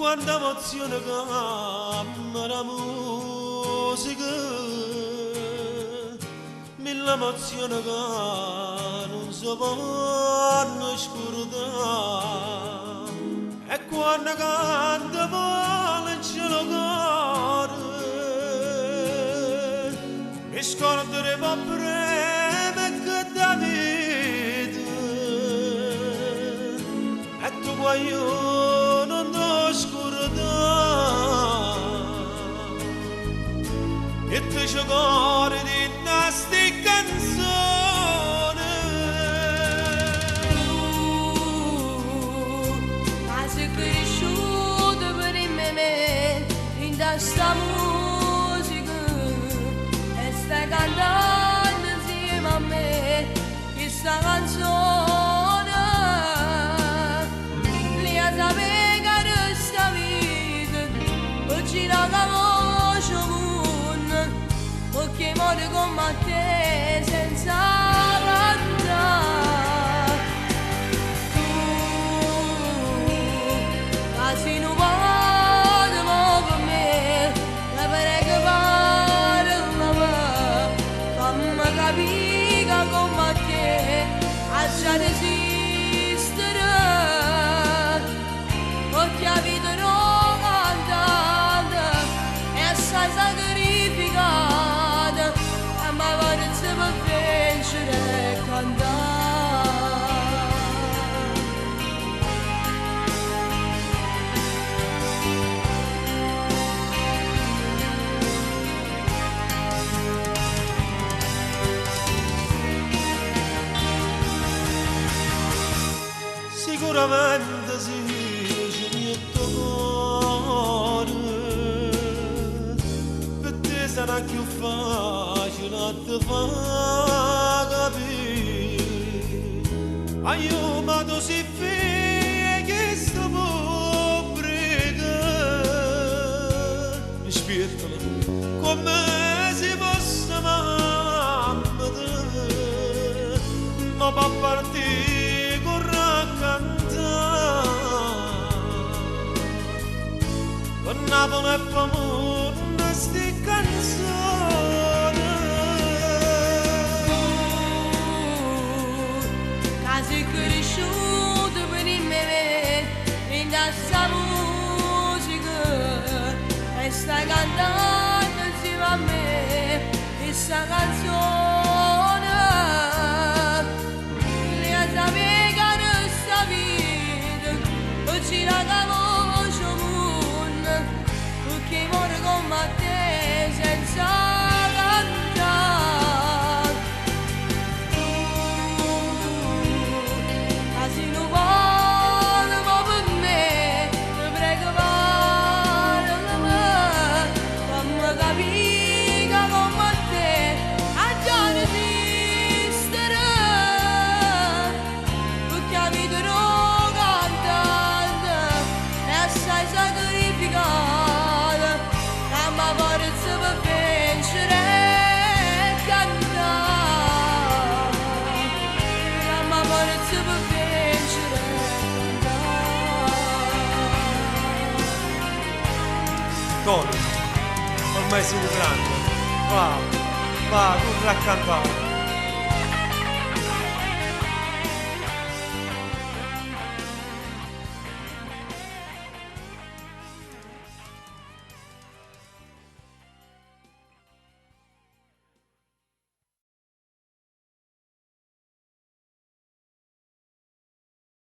quanta emozione cambia la musica, mille emozioni che non si possono scordare. E quando canta vola in cielo cuore, mi scordo le preme che da vita, e tu guaio non ti scordare, e ti giocare di sti canzoni. Sta musica e stai cantando insieme a me questa canzone. Lì a sapere che sta vita oggi la voce moon, perché muore con te senza cantare. Tu quasi non capiga come te a già resistere, perché la vita non cantata è assai sacrificata, ma forza per vincere e cantare. Sicuramente sì, c'è mio cuore, per te sarà più facile a te far capire. Ma io vado si fie che sto pubblica, mi spiritola come si possa amare, ma per partire con Napoli e Pomone sti canzoni. Che sei cresciuto per me in questa musica e stai cantando insieme a me questa canzone. Lì a sapere che sta vita oggi la voce moon, perché muore con te senza cantare. Tu quasi non vuole ma per me, ti prego parlami, fammi capire come te a già resistere, perché la vita non cantata è assai sacrificata, ma forza per vincere e cantare, ma forza per vincere e cantare. Tony, ormai siamo grandi, va, corri a cantare.